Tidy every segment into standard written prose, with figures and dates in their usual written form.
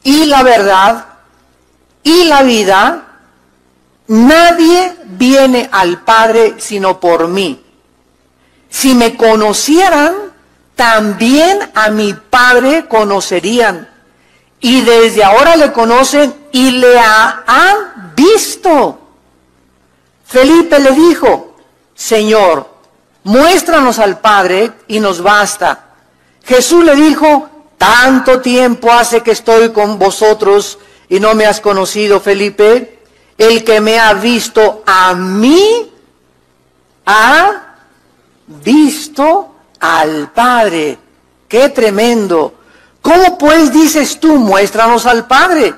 y la verdad y la vida. Nadie viene al Padre sino por mí. Si me conocieran, también a mi Padre conocerían. Y desde ahora le conocen y le han visto. Felipe le dijo: Señor, muéstranos al Padre y nos basta. Jesús le dijo: tanto tiempo hace que estoy con vosotros y no me has conocido, Felipe. El que me ha visto a mí, ha visto al Padre. ¡Qué tremendo! ¿Cómo pues dices tú, muéstranos al Padre?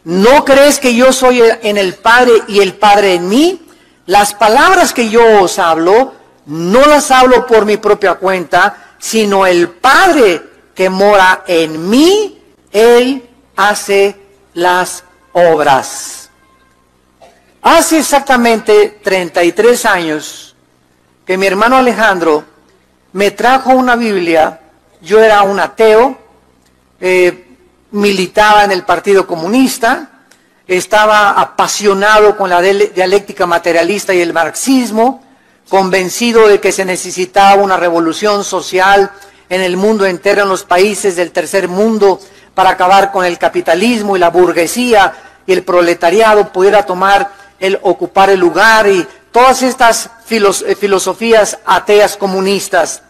¿No crees que yo soy en el Padre y el Padre en mí? Las palabras que yo os hablo, no las hablo por mi propia cuenta, sino el Padre que mora en mí, Él hace las obras. Hace exactamente 33 años que mi hermano Alejandro me trajo una Biblia. Yo era un ateo, militaba en el Partido Comunista, estaba apasionado con la dialéctica materialista y el marxismo, convencido de que se necesitaba una revolución social en el mundo entero, en los países del tercer mundo, para acabar con el capitalismo y la burguesía y el proletariado pudiera ocupar el lugar, y todas estas filosofías ateas comunistas.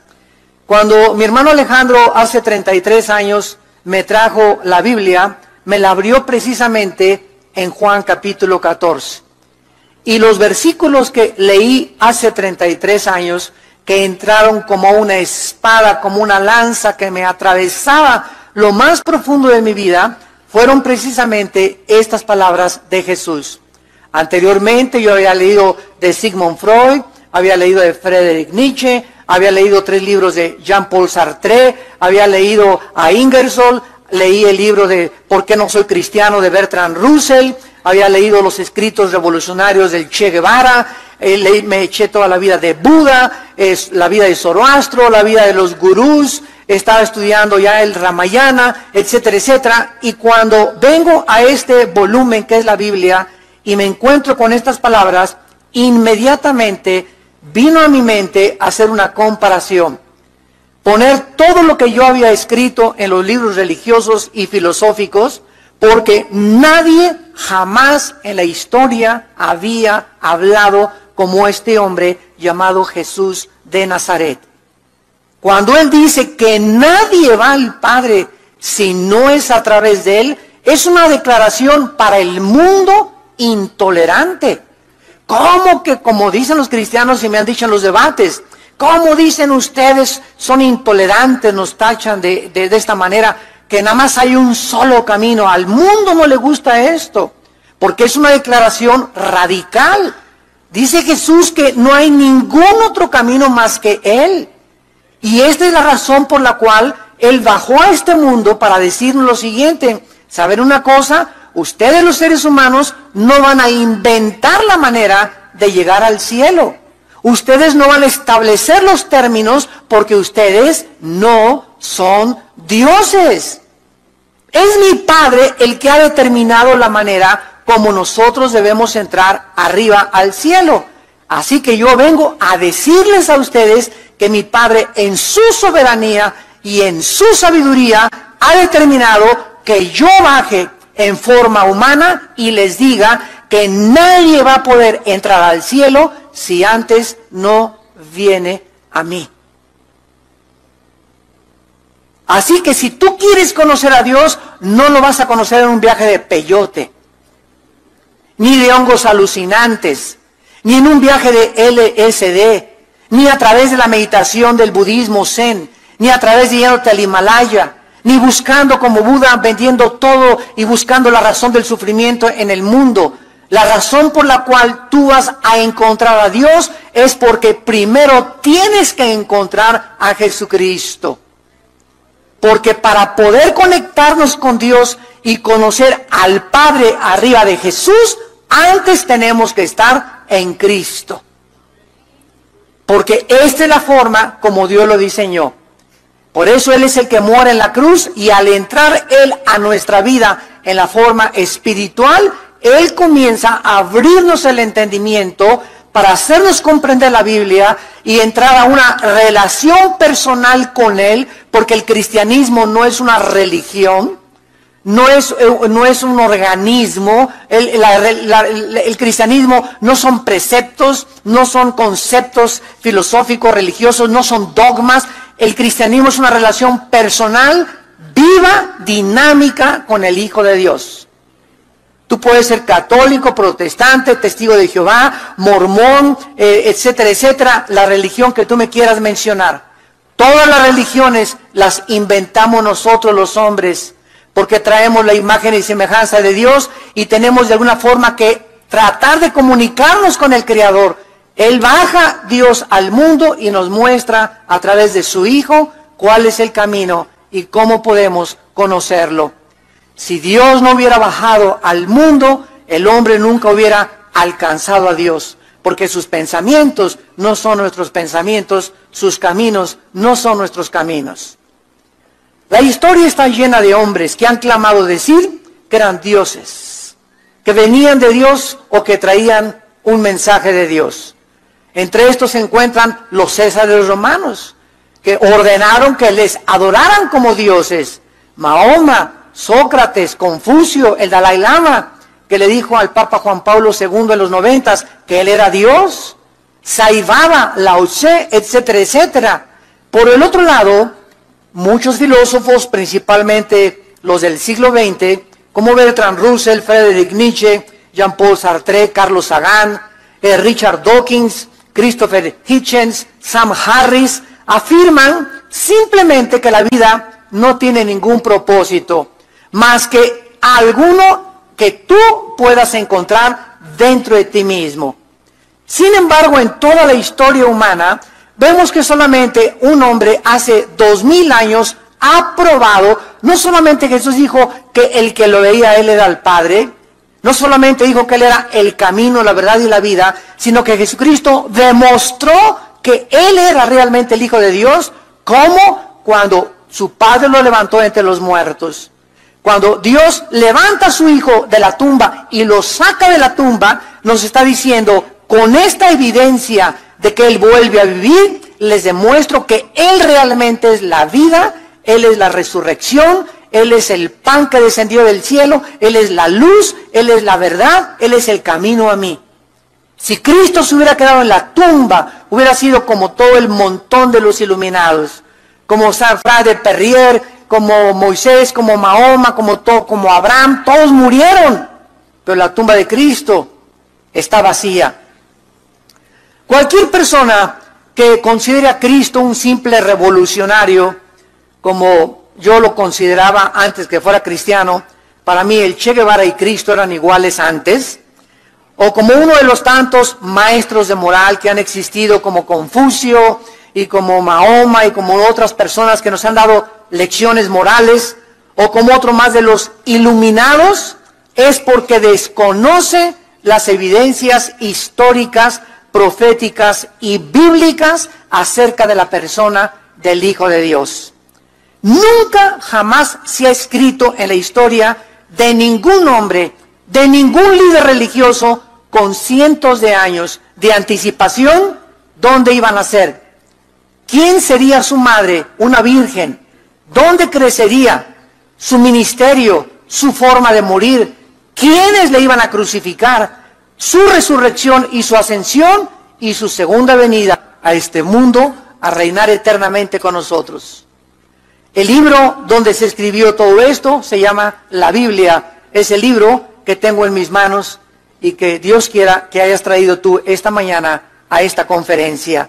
Cuando mi hermano Alejandro hace 33 años me trajo la Biblia, me la abrió precisamente en Juan capítulo 14. Y los versículos que leí hace 33 años, que entraron como una espada, como una lanza que me atravesaba lo más profundo de mi vida, fueron precisamente estas palabras de Jesús. Anteriormente yo había leído de Sigmund Freud, había leído de Friedrich Nietzsche, había leído 3 libros de Jean-Paul Sartre, había leído a Ingersoll, leí el libro de ¿Por qué no soy cristiano? De Bertrand Russell, había leído los escritos revolucionarios del Che Guevara, me eché toda la vida de Buda, la vida de Zoroastro, la vida de los gurús, estaba estudiando ya el Ramayana, etcétera, etcétera. Y cuando vengo a este volumen que es la Biblia y me encuentro con estas palabras, inmediatamente vino a mi mente hacer una comparación, poner todo lo que yo había escrito en los libros religiosos y filosóficos, porque nadie jamás en la historia había hablado como este hombre llamado Jesús de Nazaret. Cuando él dice que nadie va al Padre si no es a través de él, es una declaración para el mundo intolerante. ¿Cómo que, como dicen los cristianos y me han dicho en los debates, cómo dicen ustedes son intolerantes, nos tachan de esta manera, que nada más hay un solo camino? Al mundo no le gusta esto, porque es una declaración radical. Dice Jesús que no hay ningún otro camino más que Él. Y esta es la razón por la cual Él bajó a este mundo para decirnos lo siguiente: ¿saben una cosa? Ustedes los seres humanos no van a inventar la manera de llegar al cielo. Ustedes no van a establecer los términos porque ustedes no son dioses. Es mi Padre el que ha determinado la manera como nosotros debemos entrar arriba al cielo. Así que yo vengo a decirles a ustedes que mi Padre en su soberanía y en su sabiduría ha determinado que yo baje en forma humana y les diga que nadie va a poder entrar al cielo si antes no viene a mí. Así que si tú quieres conocer a Dios, no lo vas a conocer en un viaje de peyote, ni de hongos alucinantes, ni en un viaje de LSD, ni a través de la meditación del budismo zen, ni a través de yéndote al Himalaya, ni buscando como Buda, vendiendo todo y buscando la razón del sufrimiento en el mundo. La razón por la cual tú vas a encontrar a Dios es porque primero tienes que encontrar a Jesucristo. Porque para poder conectarnos con Dios y conocer al Padre arriba de Jesús, antes tenemos que estar en Cristo. Porque esta es la forma como Dios lo diseñó. Por eso Él es el que muere en la cruz, y al entrar Él a nuestra vida en la forma espiritual, Él comienza a abrirnos el entendimiento para hacernos comprender la Biblia y entrar a una relación personal con Él, porque el cristianismo no es una religión, no es un organismo. El cristianismo no son preceptos, no son conceptos filosóficos, religiosos, no son dogmas. El cristianismo es una relación personal, viva, dinámica con el Hijo de Dios. Tú puedes ser católico, protestante, testigo de Jehová, mormón, etcétera, etcétera, la religión que tú me quieras mencionar. Todas las religiones las inventamos nosotros los hombres, porque traemos la imagen y semejanza de Dios y tenemos de alguna forma que tratar de comunicarnos con el Creador. Él baja, Dios, al mundo y nos muestra a través de su Hijo cuál es el camino y cómo podemos conocerlo. Si Dios no hubiera bajado al mundo, el hombre nunca hubiera alcanzado a Dios, porque sus pensamientos no son nuestros pensamientos, sus caminos no son nuestros caminos. La historia está llena de hombres que han clamado decir que eran dioses, que venían de Dios o que traían un mensaje de Dios. Entre estos se encuentran los Césares romanos, que ordenaron que les adoraran como dioses. Mahoma, Sócrates, Confucio, el Dalai Lama, que le dijo al Papa Juan Pablo II en los 90 que él era Dios. Sai Baba, Lao Tse, etcétera, etcétera. Por el otro lado, muchos filósofos, principalmente los del siglo XX, como Bertrand Russell, Friedrich Nietzsche, Jean-Paul Sartre, Carlos Sagan, Richard Dawkins, Christopher Hitchens, Sam Harris, afirman simplemente que la vida no tiene ningún propósito, más que alguno que tú puedas encontrar dentro de ti mismo. Sin embargo, en toda la historia humana, vemos que solamente un hombre hace 2000 años ha probado. No solamente Jesús dijo que el que lo veía a él era el Padre, no solamente dijo que él era el camino, la verdad y la vida, sino que Jesucristo demostró que él era realmente el Hijo de Dios, como cuando su Padre lo levantó entre los muertos. Cuando Dios levanta a su Hijo de la tumba y lo saca de la tumba, nos está diciendo, con esta evidencia de que Él vuelve a vivir, les demuestro que Él realmente es la vida, Él es la resurrección, Él es el pan que descendió del cielo, Él es la luz, Él es la verdad, Él es el camino a mí. Si Cristo se hubiera quedado en la tumba, hubiera sido como todo el montón de los iluminados, como San Fra de Perrier, como Moisés, como Mahoma, como Abraham, todos murieron, pero la tumba de Cristo está vacía. Cualquier persona que considere a Cristo un simple revolucionario, como yo lo consideraba antes que fuera cristiano, para mí el Che Guevara y Cristo eran iguales antes, o como uno de los tantos maestros de moral que han existido como Confucio y como Mahoma y como otras personas que nos han dado lecciones morales, o como otro más de los iluminados, es porque desconoce las evidencias históricas, proféticas y bíblicas acerca de la persona del Hijo de Dios. Nunca jamás se ha escrito en la historia de ningún hombre, de ningún líder religioso con cientos de años de anticipación dónde iban a ser. ¿Quién sería su madre? Una virgen. ¿Dónde crecería? Su ministerio, su forma de morir. ¿Quiénes le iban a crucificar? Su resurrección y su ascensión y su segunda venida a este mundo a reinar eternamente con nosotros. El libro donde se escribió todo esto se llama la Biblia. Es el libro que tengo en mis manos y que Dios quiera que hayas traído tú esta mañana a esta conferencia.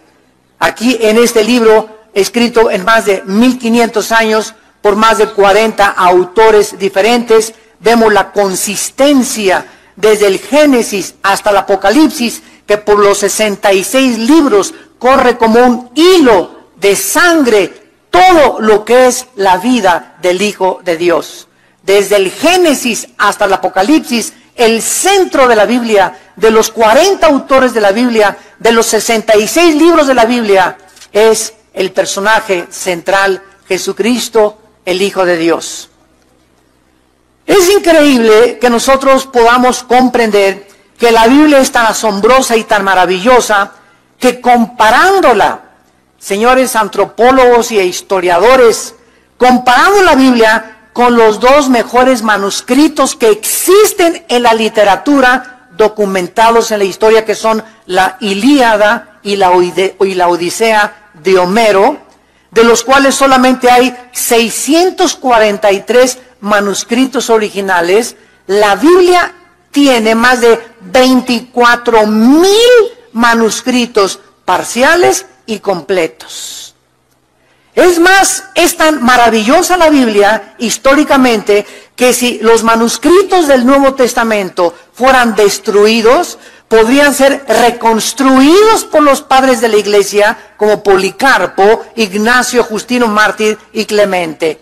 Aquí en este libro, escrito en más de 1500 años por más de 40 autores diferentes, vemos la consistencia desde el Génesis hasta el Apocalipsis, que por los 66 libros corre como un hilo de sangre todo lo que es la vida del Hijo de Dios. Desde el Génesis hasta el Apocalipsis, el centro de la Biblia, de los 40 autores de la Biblia, de los 66 libros de la Biblia, es el personaje central Jesucristo, el Hijo de Dios. Es increíble que nosotros podamos comprender que la Biblia es tan asombrosa y tan maravillosa que comparándola, señores antropólogos y historiadores, comparando la Biblia con los dos mejores manuscritos que existen en la literatura documentados en la historia, que son la Ilíada y la Odisea de Homero, de los cuales solamente hay 643 manuscritos originales. La Biblia tiene más de 24,000 manuscritos parciales y completos. Es más, es tan maravillosa la Biblia históricamente que si los manuscritos del Nuevo Testamento fueran destruidos, podrían ser reconstruidos por los padres de la iglesia como Policarpo, Ignacio, Justino Mártir y Clemente.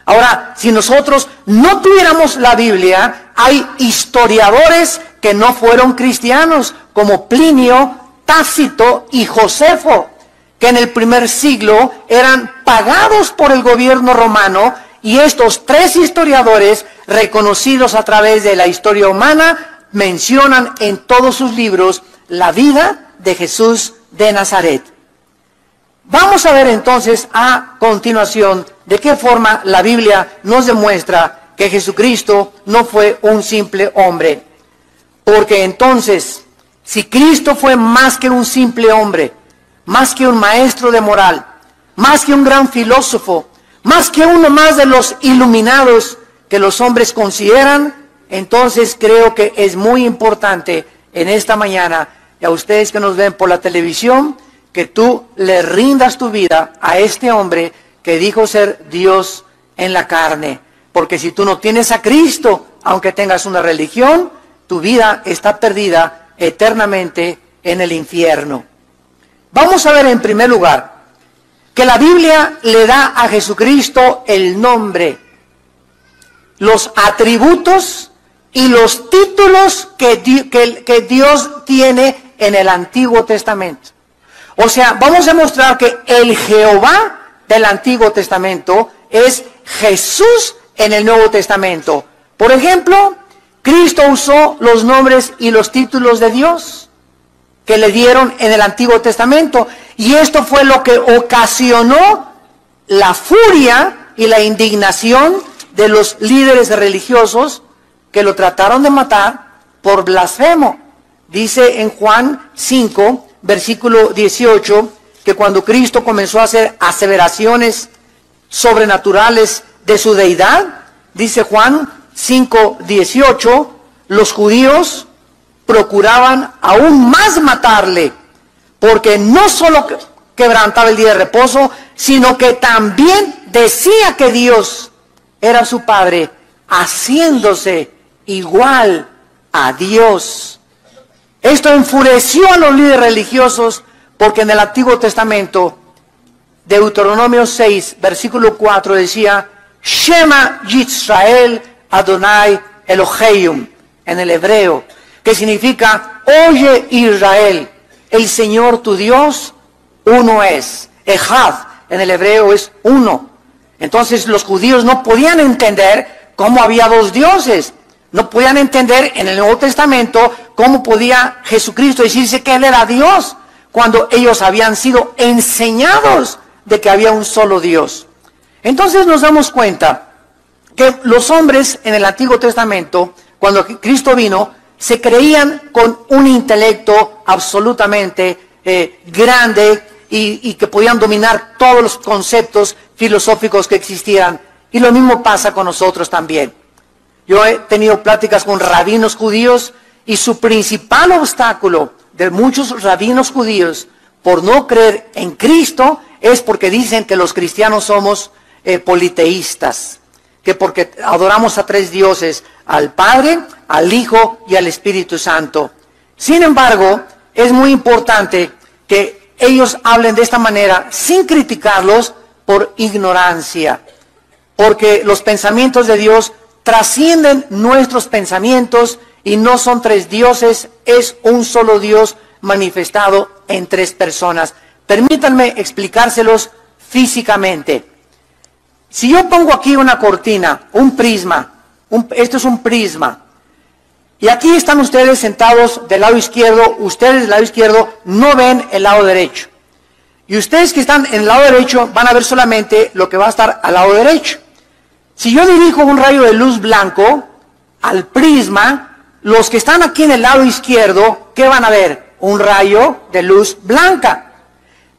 Ahora, si nosotros no tuviéramos la Biblia, hay historiadores que no fueron cristianos, como Plinio, Tácito y Josefo, que en el primer siglo eran pagados por el gobierno romano, y estos tres historiadores, reconocidos a través de la historia humana, mencionan en todos sus libros la vida de Jesús de Nazaret. Vamos a ver entonces a continuación de qué forma la Biblia nos demuestra que Jesucristo no fue un simple hombre. Porque entonces, si Cristo fue más que un simple hombre, más que un maestro de moral, más que un gran filósofo, más que uno más de los iluminados que los hombres consideran, entonces creo que es muy importante en esta mañana, y a ustedes que nos ven por la televisión, que tú le rindas tu vida a este hombre que dijo ser Dios en la carne. Porque si tú no tienes a Cristo, aunque tengas una religión, tu vida está perdida eternamente en el infierno. Vamos a ver en primer lugar que la Biblia le da a Jesucristo el nombre, los atributos y los títulos que Dios tiene en el Antiguo Testamento. O sea, vamos a mostrar que el Jehová del Antiguo Testamento es Jesús en el Nuevo Testamento. Por ejemplo, Cristo usó los nombres y los títulos de Dios que le dieron en el Antiguo Testamento. Y esto fue lo que ocasionó la furia y la indignación de los líderes religiosos que lo trataron de matar por blasfemo. Dice en Juan 5, versículo 18, que cuando Cristo comenzó a hacer aseveraciones sobrenaturales de su deidad, dice Juan 5, 18, los judíos procuraban aún más matarle, porque no solo quebrantaba el día de reposo, sino que también decía que Dios era su Padre, haciéndose igual a Dios. Esto enfureció a los líderes religiosos, porque en el Antiguo Testamento, Deuteronomio 6, versículo 4, decía, Shema Yisrael Adonai Eloheim, en el hebreo, que significa, oye Israel, el Señor tu Dios, uno es. Ejad, en el hebreo es uno. Entonces los judíos no podían entender cómo había dos dioses. No podían entender en el Nuevo Testamento cómo podía Jesucristo decirse que Él era Dios, cuando ellos habían sido enseñados de que había un solo Dios. Entonces nos damos cuenta que los hombres en el Antiguo Testamento, cuando Cristo vino, se creían con un intelecto absolutamente grande y que podían dominar todos los conceptos filosóficos que existían. Y lo mismo pasa con nosotros también. Yo he tenido pláticas con rabinos judíos y su principal obstáculo de muchos rabinos judíos por no creer en Cristo es porque dicen que los cristianos somos politeístas, que porque adoramos a tres dioses, al Padre, al Hijo y al Espíritu Santo. Sin embargo, es muy importante que ellos hablen de esta manera sin criticarlos por ignorancia, porque los pensamientos de Dios trascienden nuestros pensamientos y no son tres dioses, es un solo Dios manifestado en tres personas. Permítanme explicárselos físicamente. Si yo pongo aquí una cortina, un prisma, esto es un prisma, y aquí están ustedes sentados del lado izquierdo, ustedes del lado izquierdo no ven el lado derecho. Y ustedes que están en el lado derecho van a ver solamente lo que va a estar al lado derecho. Si yo dirijo un rayo de luz blanco al prisma, los que están aquí en el lado izquierdo, ¿qué van a ver? Un rayo de luz blanca.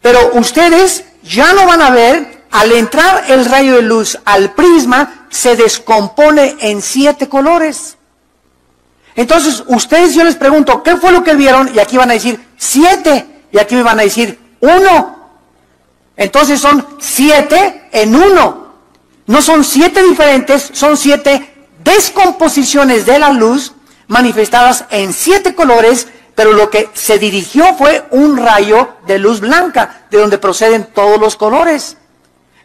Pero ustedes ya no van a ver, al entrar el rayo de luz al prisma, se descompone en 7 colores. Entonces, ustedes, yo les pregunto, ¿qué fue lo que vieron? Y aquí van a decir 7, y aquí me van a decir 1. Entonces son 7 en 1. No son 7 diferentes, son 7 descomposiciones de la luz manifestadas en 7 colores, pero lo que se dirigió fue un rayo de luz blanca, de donde proceden todos los colores.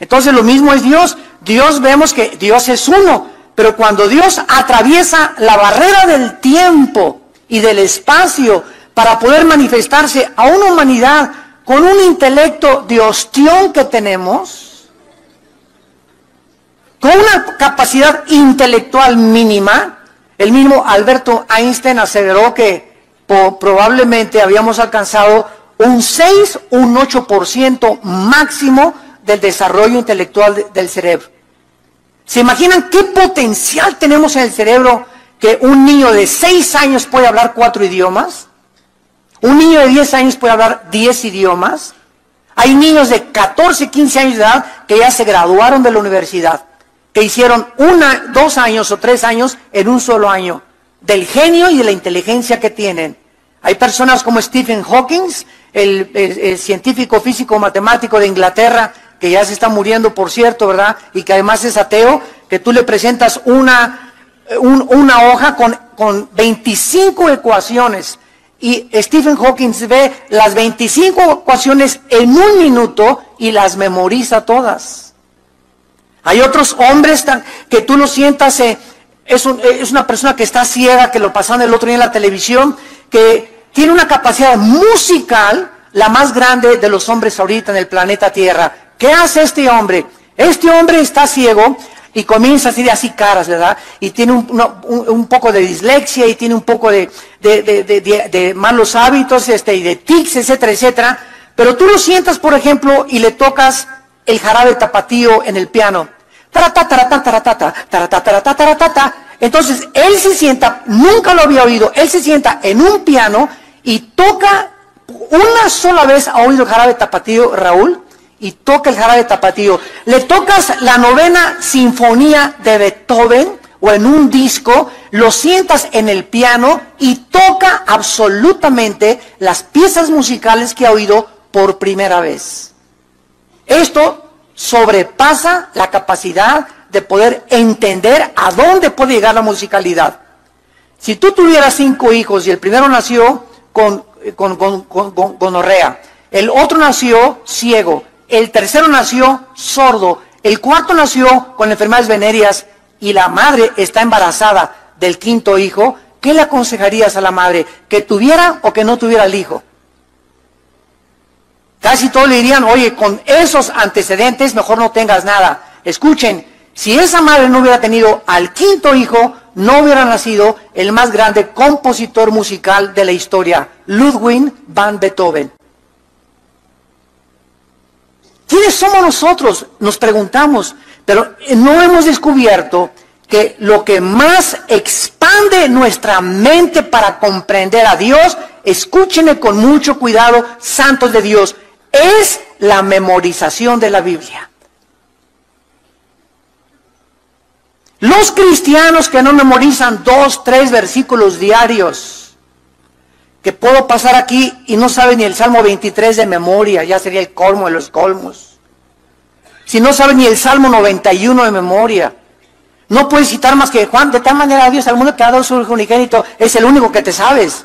Entonces lo mismo es Dios. Dios, vemos que Dios es uno, pero cuando Dios atraviesa la barrera del tiempo y del espacio para poder manifestarse a una humanidad con un intelecto de ostión que tenemos, con una capacidad intelectual mínima, el mismo Alberto Einstein aseveró que probablemente habíamos alcanzado un 6, un 8% máximo del desarrollo intelectual del cerebro. ¿Se imaginan qué potencial tenemos en el cerebro que un niño de 6 años puede hablar 4 idiomas? Un niño de 10 años puede hablar 10 idiomas. Hay niños de 14, 15 años de edad que ya se graduaron de la universidad, que hicieron 1, 2 años o 3 años en un solo año, del genio y de la inteligencia que tienen. Hay personas como Stephen Hawking, el científico físico matemático de Inglaterra, que ya se está muriendo, por cierto, ¿verdad? Y que además es ateo, que tú le presentas una hoja con 25 ecuaciones, y Stephen Hawking ve las 25 ecuaciones en 1 minuto y las memoriza todas. Hay otros hombres que tú lo sientas, es una persona que está ciega, que lo pasaron el otro día en la televisión, que tiene una capacidad musical la más grande de los hombres ahorita en el planeta Tierra. ¿Qué hace este hombre? Este hombre está ciego y comienza a hacer así caras, ¿verdad? Y tiene un poco de dislexia y tiene un poco de malos hábitos, y de tics, etcétera, etcétera. Pero tú lo sientas, por ejemplo, y le tocas el jarabe tapatío en el piano. Entonces, él se sienta, nunca lo había oído, él se sienta en un piano y toca, una sola vez ha oído el jarabe tapatío, Raúl, y toca el jarabe tapatío. Le tocas la 9ª sinfonía de Beethoven o en un disco, lo sientas en el piano y toca absolutamente las piezas musicales que ha oído por primera vez. Esto sobrepasa la capacidad de poder entender a dónde puede llegar la musicalidad. Si tú tuvieras 5 hijos y el primero nació con gonorrea, el otro nació ciego, el tercero nació sordo, el cuarto nació con enfermedades venéreas y la madre está embarazada del 5.º hijo, ¿qué le aconsejarías a la madre? ¿Que tuviera o que no tuviera el hijo? Casi todos le dirían, oye, con esos antecedentes mejor no tengas nada. Escuchen, si esa madre no hubiera tenido al 5.º hijo, no hubiera nacido el más grande compositor musical de la historia, Ludwig van Beethoven. ¿Quiénes somos nosotros? Nos preguntamos, pero no hemos descubierto que lo que más expande nuestra mente para comprender a Dios, escúchenme con mucho cuidado, santos de Dios, es la memorización de la Biblia. Los cristianos que no memorizan 2, 3 versículos diarios, que puedo pasar aquí y no saben ni el Salmo 23 de memoria, ya sería el colmo de los colmos. Si no saben ni el Salmo 91 de memoria, no puedes citar más que Juan, de tal manera Dios al mundo que ha dado su Hijo unigénito, es el único que te sabes.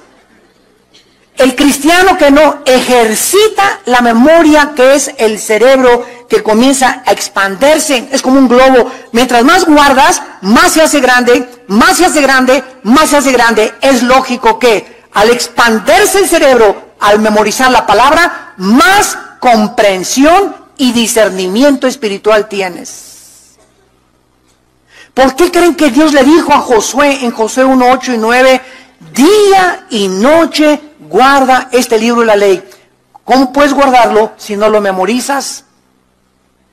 El cristiano que no ejercita la memoria, que es el cerebro que comienza a expandirse, es como un globo, mientras más guardas, más se hace grande, más se hace grande, más se hace grande. Es lógico que al expandirse el cerebro, al memorizar la palabra, más comprensión y discernimiento espiritual tienes. ¿Por qué creen que Dios le dijo a Josué en Josué 1, 8 y 9, día y noche guarda este libro de la ley? ¿Cómo puedes guardarlo si no lo memorizas?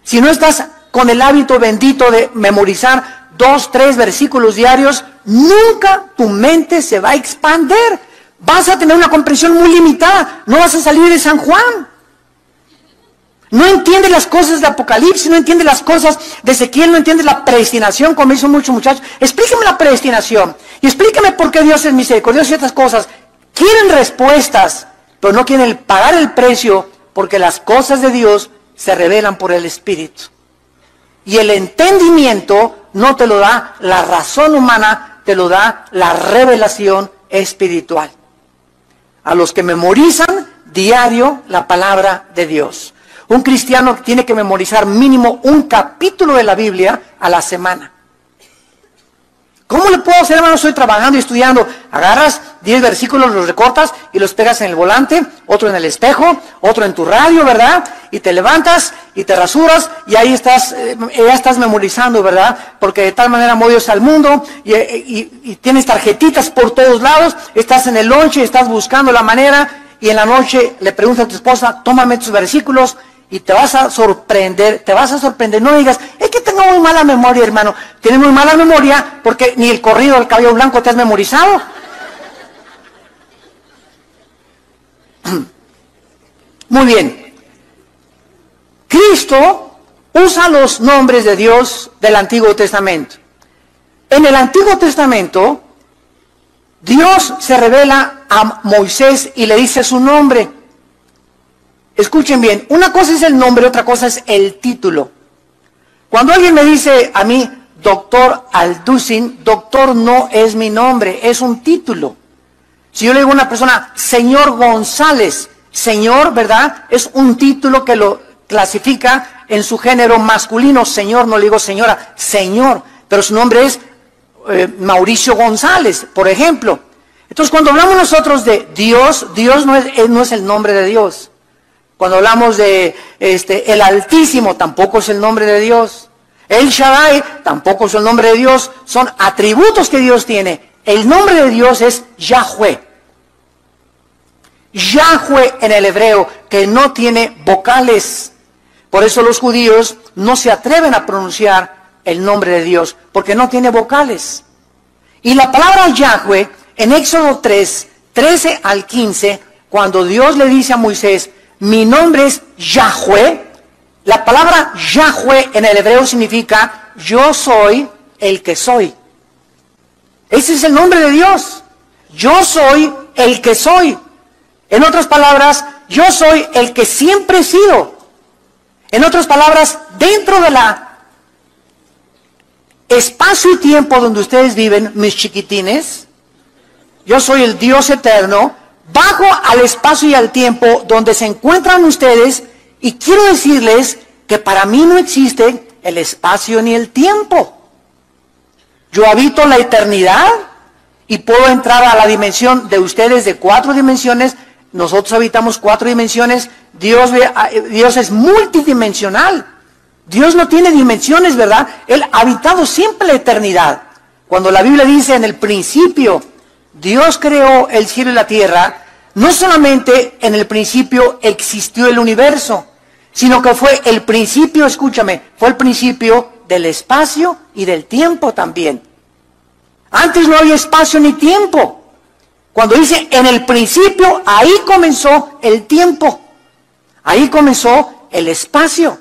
Si no estás con el hábito bendito de memorizar 2, 3 versículos diarios, nunca tu mente se va a expandir. Vas a tener una comprensión muy limitada. No vas a salir de San Juan. No entiendes las cosas de Apocalipsis, no entiendes las cosas de Ezequiel, no entiendes la predestinación, como dicen muchos muchachos. Explíqueme la predestinación y explíqueme por qué Dios es misericordioso y ciertas cosas. Quieren respuestas, pero no quieren pagar el precio, porque las cosas de Dios se revelan por el Espíritu. Y el entendimiento no te lo da la razón humana, te lo da la revelación espiritual. A los que memorizan diario la palabra de Dios. Un cristiano tiene que memorizar mínimo un capítulo de la Biblia a la semana. ¿Cómo le puedo hacer, hermano? Estoy trabajando y estudiando. Agarras 10 versículos, los recortas y los pegas en el volante, otro en el espejo, otro en tu radio, ¿verdad? Y te levantas y te rasuras y ahí estás, ya estás memorizando, ¿verdad? Porque de tal manera amó Dios al mundo y tienes tarjetitas por todos lados, estás en el lonche, estás buscando la manera y en la noche le preguntas a tu esposa, tómame tus versículos. Y te vas a sorprender, no digas, es que tengo muy mala memoria, hermano. Tienes muy mala memoria porque ni el corrido del cabello blanco te has memorizado. Muy bien. Cristo usa los nombres de Dios del Antiguo Testamento. En el Antiguo Testamento, Dios se revela a Moisés y le dice su nombre. Escuchen bien, una cosa es el nombre, otra cosa es el título. Cuando alguien me dice a mí, doctor Alducin, doctor no es mi nombre, es un título. Si yo le digo a una persona, señor González, señor, ¿verdad? Es un título que lo clasifica en su género masculino, señor, no le digo señora, señor, pero su nombre es Mauricio González, por ejemplo. Entonces cuando hablamos nosotros de Dios, Dios no es el nombre de Dios. Cuando hablamos de el Altísimo, tampoco es el nombre de Dios. El Shaddai, tampoco es el nombre de Dios. Son atributos que Dios tiene. El nombre de Dios es Yahweh. Yahweh en el hebreo, que no tiene vocales. Por eso los judíos no se atreven a pronunciar el nombre de Dios, porque no tiene vocales. Y la palabra Yahweh, en Éxodo 3, 13 al 15, cuando Dios le dice a Moisés, mi nombre es Yahweh. La palabra Yahweh en el hebreo significa yo soy el que soy. Ese es el nombre de Dios. Yo soy el que soy. En otras palabras, yo soy el que siempre he sido. En otras palabras, dentro de la espacio y tiempo donde ustedes viven, mis chiquitines, yo soy el Dios eterno. Bajo al espacio y al tiempo donde se encuentran ustedes, y quiero decirles que para mí no existe el espacio ni el tiempo. Yo habito la eternidad y puedo entrar a la dimensión de ustedes de 4 dimensiones. Nosotros habitamos 4 dimensiones. Dios es multidimensional. Dios no tiene dimensiones, ¿verdad? Él ha habitado siempre la eternidad. Cuando la Biblia dice en el principio, Dios creó el cielo y la tierra, no solamente en el principio existió el universo, sino que fue el principio, escúchame, fue el principio del espacio y del tiempo también. Antes no había espacio ni tiempo. Cuando dice en el principio, ahí comenzó el tiempo, ahí comenzó el espacio.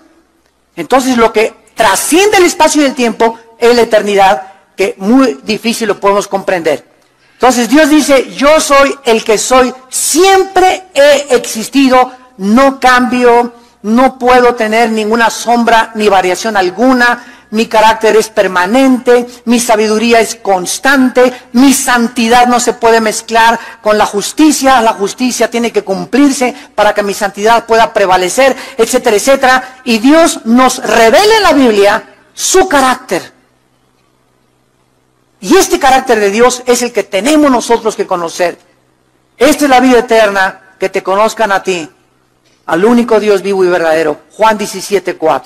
Entonces lo que trasciende el espacio y el tiempo es la eternidad, que muy difícil lo podemos comprender. Entonces Dios dice, yo soy el que soy, siempre he existido, no cambio, no puedo tener ninguna sombra ni variación alguna, mi carácter es permanente, mi sabiduría es constante, mi santidad no se puede mezclar con la justicia tiene que cumplirse para que mi santidad pueda prevalecer, etcétera, etcétera. Y Dios nos revela en la Biblia su carácter. Y este carácter de Dios es el que tenemos nosotros que conocer. Esta es la vida eterna, que te conozcan a ti, al único Dios vivo y verdadero. Juan 17:4.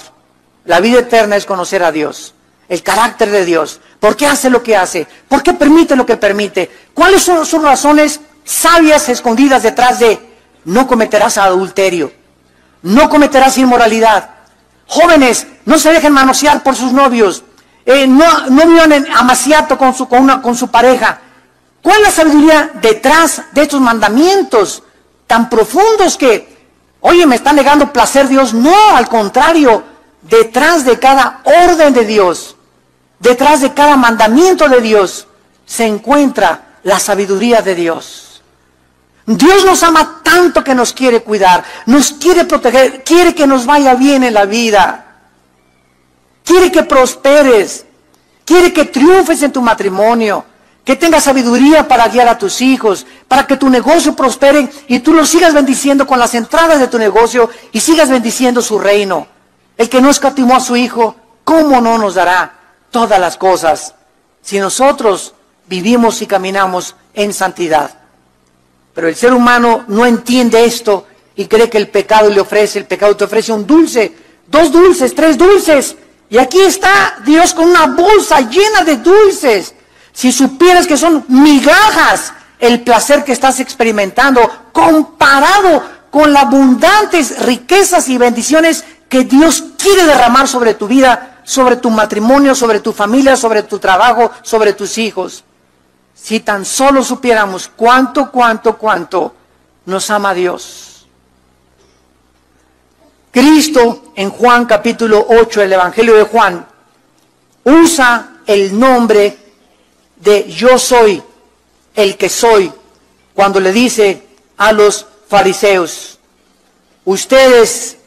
La vida eterna es conocer a Dios. el carácter de Dios. ¿Por qué hace lo que hace? ¿Por qué permite lo que permite? ¿Cuáles son sus razones sabias escondidas detrás de no cometerás adulterio, no cometerás inmoralidad? Jóvenes, no se dejen manosear por sus novios, no vivan en amaciato con su pareja. ¿Cuál es la sabiduría detrás de estos mandamientos tan profundos que, oye, me está negando placer Dios? No, al contrario, detrás de cada orden de Dios, detrás de cada mandamiento de Dios, se encuentra la sabiduría de Dios. Dios nos ama tanto que nos quiere cuidar, nos quiere proteger, quiere que nos vaya bien en la vida, quiere que prosperes, quiere que triunfes en tu matrimonio, que tengas sabiduría para guiar a tus hijos, para que tu negocio prospere y tú lo sigas bendiciendo con las entradas de tu negocio y sigas bendiciendo su reino. El que no escatimó a su Hijo, ¿cómo no nos dará todas las cosas si nosotros vivimos y caminamos en santidad? Pero el ser humano no entiende esto y cree que el pecado te ofrece un dulce, 2 dulces, 3 dulces. Y aquí está Dios con una bolsa llena de dulces. Si supieras que son migajas el placer que estás experimentando comparado con las abundantes riquezas y bendiciones que Dios quiere derramar sobre tu vida, sobre tu matrimonio, sobre tu familia, sobre tu trabajo, sobre tus hijos. Si tan solo supiéramos cuánto nos ama Dios. Cristo en Juan capítulo 8, el Evangelio de Juan, usa el nombre de yo soy el que soy, cuando le dice a los fariseos, ustedes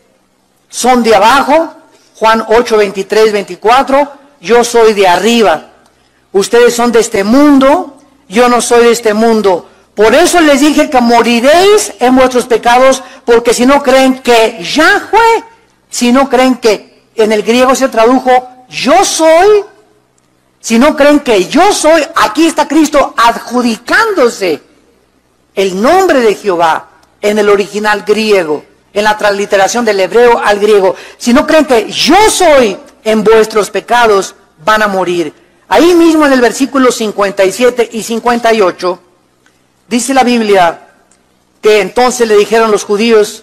son de abajo, Juan 8, 23, 24, yo soy de arriba, ustedes son de este mundo, yo no soy de este mundo, por eso les dije que moriréis en vuestros pecados, porque si no creen que Yahweh, si no creen que en el griego se tradujo yo soy, si no creen que yo soy, aquí está Cristo adjudicándose el nombre de Jehová en el original griego, en la transliteración del hebreo al griego. Si no creen que yo soy, en vuestros pecados van a morir. Ahí mismo en el versículo 57 y 58, dice la Biblia que entonces le dijeron los judíos,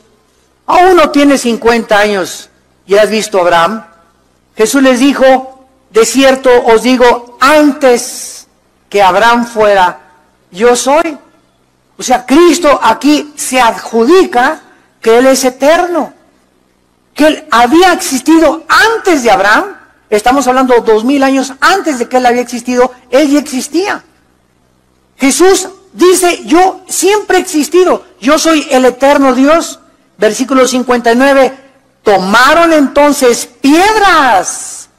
aún no tienes 50 años y has visto a Abraham. Jesús les dijo, de cierto os digo, antes que Abraham fuera, yo soy. O sea, Cristo aquí se adjudica que Él es eterno, que Él había existido antes de Abraham. Estamos hablando 2000 años antes de que Él había existido, Él ya existía. Jesús dice, yo siempre he existido, yo soy el eterno Dios. Versículo 59, tomaron entonces piedras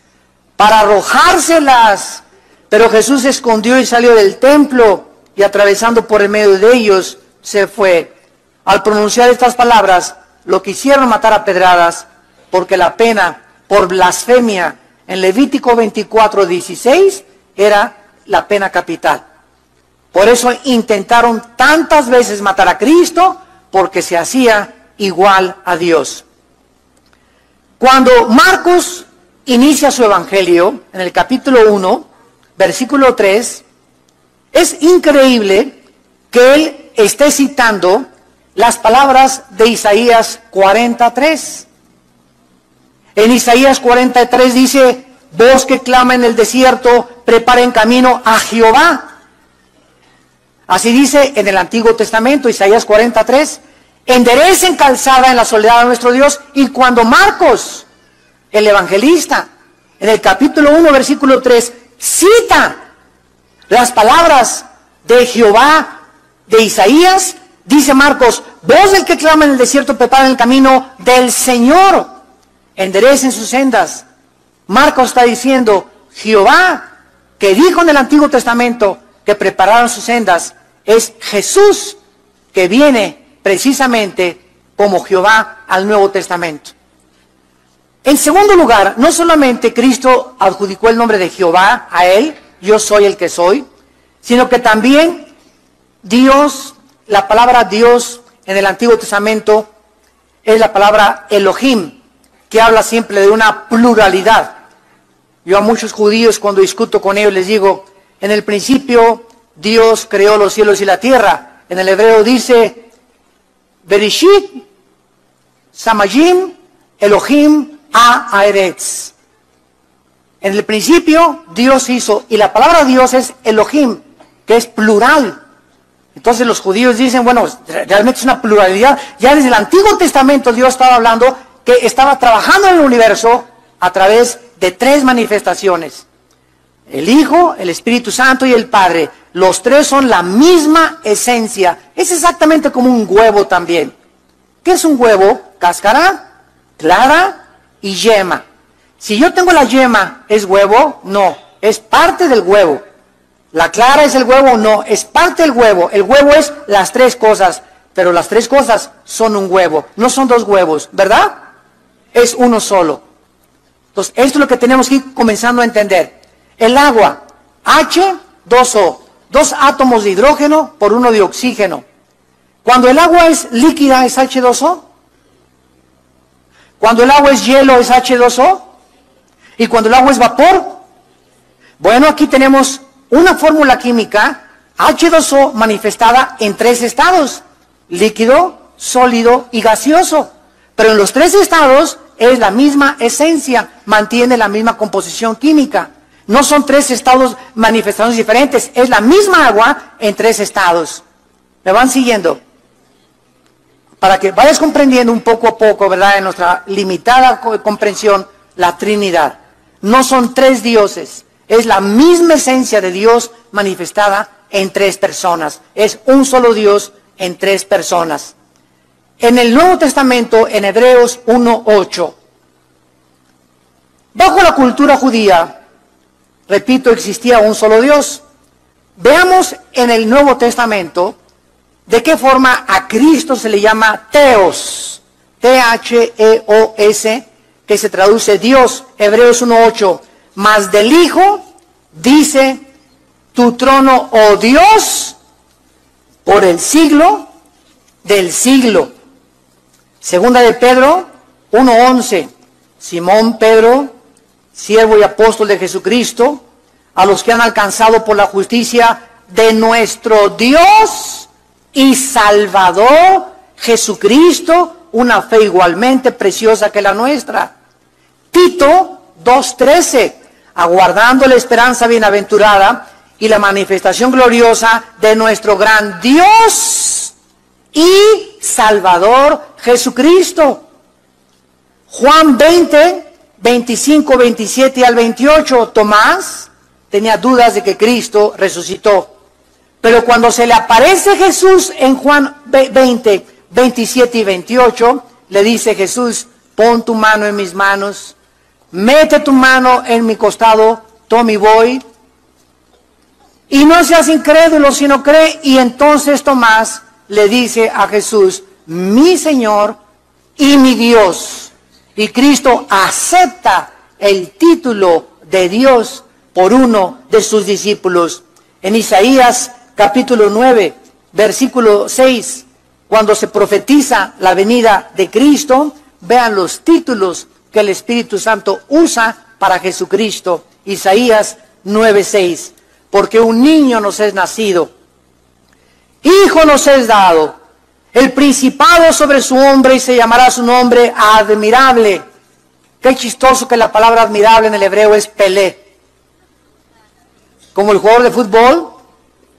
para arrojárselas, pero Jesús se escondió y salió del templo, y atravesando por el medio de ellos, se fue. Al pronunciar estas palabras, lo quisieron matar a pedradas, porque la pena por blasfemia en Levítico 24, 16 era la pena capital. Por eso intentaron tantas veces matar a Cristo, porque se hacía igual a Dios. Cuando Marcos inicia su evangelio en el capítulo 1, versículo 3, es increíble que él esté citando las palabras de Isaías 43. En Isaías 43 dice, voz que clama en el desierto, preparen camino a Jehová. Así dice en el Antiguo Testamento, Isaías 43, enderecen calzada en la soledad de nuestro Dios. Y cuando Marcos, el evangelista, en el capítulo 1, versículo 3, cita las palabras de Jehová, de Isaías, dice Marcos, voz del que clama en el desierto, preparen el camino del Señor, enderecen sus sendas. Marcos está diciendo, Jehová, que dijo en el Antiguo Testamento que prepararon sus sendas, es Jesús, que viene precisamente como Jehová al Nuevo Testamento. En segundo lugar, no solamente Cristo adjudicó el nombre de Jehová a Él, yo soy el que soy, sino que también Dios, la palabra Dios en el Antiguo Testamento es la palabra Elohim, que habla siempre de una pluralidad. Yo a muchos judíos cuando discuto con ellos les digo, en el principio Dios creó los cielos y la tierra. En el hebreo dice, Bereshit, Samayim, Elohim, Haaretz. En el principio Dios hizo, y la palabra Dios es Elohim, que es plural. Entonces los judíos dicen, bueno, realmente es una pluralidad. Ya desde el Antiguo Testamento Dios estaba hablando que estaba trabajando en el universo a través de tres manifestaciones. El Hijo, el Espíritu Santo y el Padre. Los tres son la misma esencia. Es exactamente como un huevo también. ¿Qué es un huevo? Cáscara, clara y yema. Si yo tengo la yema, ¿es huevo? No, es parte del huevo. ¿La clara es el huevo? No, es parte del huevo. El huevo es las tres cosas, pero las tres cosas son un huevo. No son dos huevos, ¿verdad? Es uno solo. Entonces, esto es lo que tenemos que ir comenzando a entender. El agua, H2O, 2 átomos de hidrógeno por 1 de oxígeno. Cuando el agua es líquida, ¿es H2O? Cuando el agua es hielo, ¿es H2O? ¿Y cuando el agua es vapor? Bueno, aquí tenemos una fórmula química, H2O, manifestada en 3 estados, líquido, sólido y gaseoso. Pero en los 3 estados es la misma esencia, mantiene la misma composición química. No son 3 estados manifestados diferentes, es la misma agua en 3 estados. ¿Me van siguiendo? Para que vayas comprendiendo un poco a poco, ¿verdad? En nuestra limitada comprensión, la Trinidad. No son 3 dioses, es la misma esencia de Dios manifestada en 3 personas. Es un solo Dios en 3 personas. En el Nuevo Testamento, en Hebreos 1:8, bajo la cultura judía, repito, existía un solo Dios. Veamos en el Nuevo Testamento de qué forma a Cristo se le llama Theos, T-H-E-O-S, que se traduce Dios. Hebreos 1:8, mas del Hijo dice, tu trono, oh Dios, por el siglo del siglo. Segunda de Pedro 1:11, Simón Pedro, siervo y apóstol de Jesucristo, a los que han alcanzado por la justicia de nuestro Dios y Salvador Jesucristo, una fe igualmente preciosa que la nuestra. Tito 2:13, aguardando la esperanza bienaventurada y la manifestación gloriosa de nuestro gran Dios y Salvador Jesucristo. Juan 20, 25, 27 al 28, Tomás tenía dudas de que Cristo resucitó. Pero cuando se le aparece Jesús en Juan 20, 27 y 28, le dice Jesús, pon tu mano en mis manos, mete tu mano en mi costado, toma y voy. Y no seas incrédulo, sino cree. Y entonces Tomás le dice a Jesús, mi Señor y mi Dios. Y Cristo acepta el título de Dios por uno de sus discípulos. En Isaías capítulo 9, versículo 6, cuando se profetiza la venida de Cristo, vean los títulos que el Espíritu Santo usa para Jesucristo. Isaías 9:6, porque un niño nos es nacido, hijo nos es dado, el principado sobre su hombro, y se llamará su nombre admirable. Qué chistoso que la palabra admirable en el hebreo es Pelé. Como el jugador de fútbol,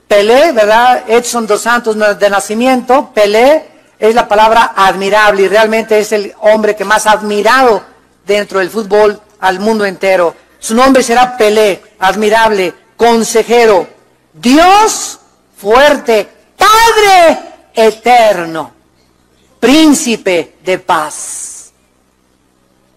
Pelé, ¿verdad? Edson dos Santos de nacimiento, Pelé es la palabra admirable, y realmente es el hombre que más admirado dentro del fútbol al mundo entero. Su nombre será Pelé, admirable, consejero, Dios fuerte, Padre eterno, príncipe de paz.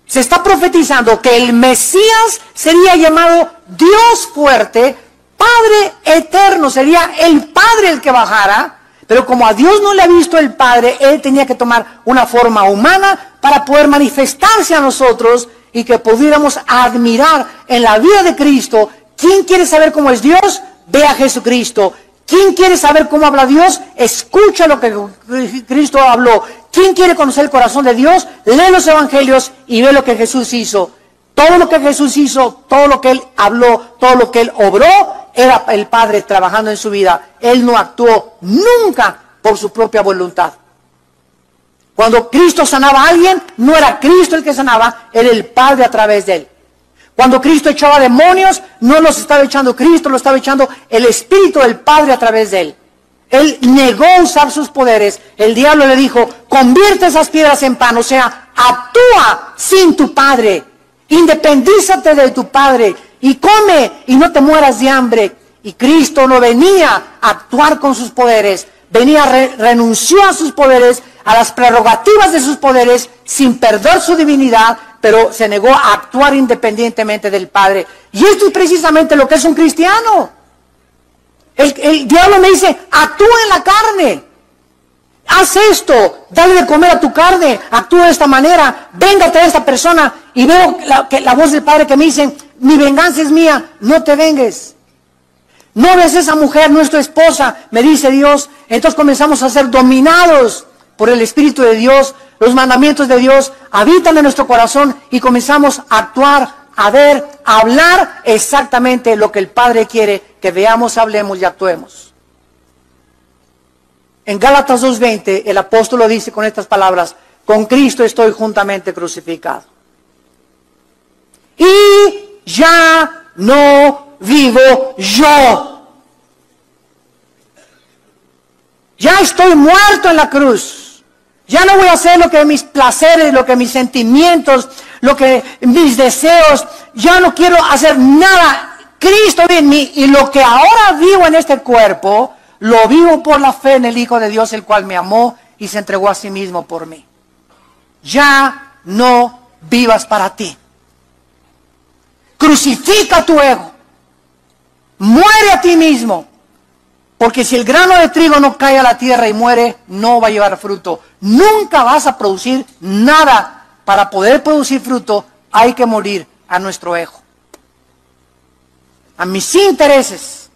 Se está profetizando que el Mesías sería llamado Dios fuerte, Padre eterno, sería el Padre el que bajara, pero como a Dios no le ha visto el Padre, Él tenía que tomar una forma humana para poder manifestarse a nosotros y que pudiéramos admirar en la vida de Cristo. ¿Quién quiere saber cómo es Dios? Ve a Jesucristo. ¿Quién quiere saber cómo habla Dios? Escucha lo que Cristo habló. ¿Quién quiere conocer el corazón de Dios? Lee los evangelios y ve lo que Jesús hizo. Todo lo que Jesús hizo, todo lo que Él habló, todo lo que Él obró, era el Padre trabajando en su vida. Él no actuó nunca por su propia voluntad. Cuando Cristo sanaba a alguien, no era Cristo el que sanaba, era el Padre a través de Él. Cuando Cristo echaba demonios, no los estaba echando Cristo, lo estaba echando el Espíritu del Padre a través de Él. Él negó usar sus poderes. El diablo le dijo, convierte esas piedras en pan, o sea, actúa sin tu Padre. Independízate de tu Padre y come y no te mueras de hambre. Y Cristo no venía a actuar con sus poderes, renunció a sus poderes, a las prerrogativas de sus poderes, sin perder su divinidad, pero se negó a actuar independientemente del Padre. Y esto es precisamente lo que es un cristiano. El diablo me dice, actúa en la carne. Haz esto, dale de comer a tu carne, actúa de esta manera, véngate de esta persona. Y veo la voz del Padre que me dice, mi venganza es mía, no te vengues. No ves esa mujer, no es tu esposa, me dice Dios. Entonces comenzamos a ser dominados por el Espíritu de Dios. Los mandamientos de Dios habitan en nuestro corazón y comenzamos a actuar, a ver, a hablar exactamente lo que el Padre quiere que veamos, hablemos y actuemos. En Gálatas 2:20 el apóstol lo dice con estas palabras, con Cristo estoy juntamente crucificado. Y ya no vivo yo. Ya estoy muerto en la cruz. Ya no voy a hacer lo que mis placeres, lo que mis sentimientos, lo que mis deseos. Ya no quiero hacer nada. Cristo vive en mí y lo que ahora vivo en este cuerpo, lo vivo por la fe en el Hijo de Dios, el cual me amó y se entregó a sí mismo por mí. Ya no vivas para ti. Crucifica tu ego. Muere a ti mismo. Porque si el grano de trigo no cae a la tierra y muere, no va a llevar fruto. Nunca vas a producir nada. Para poder producir fruto, hay que morir a nuestro ego. A mis intereses.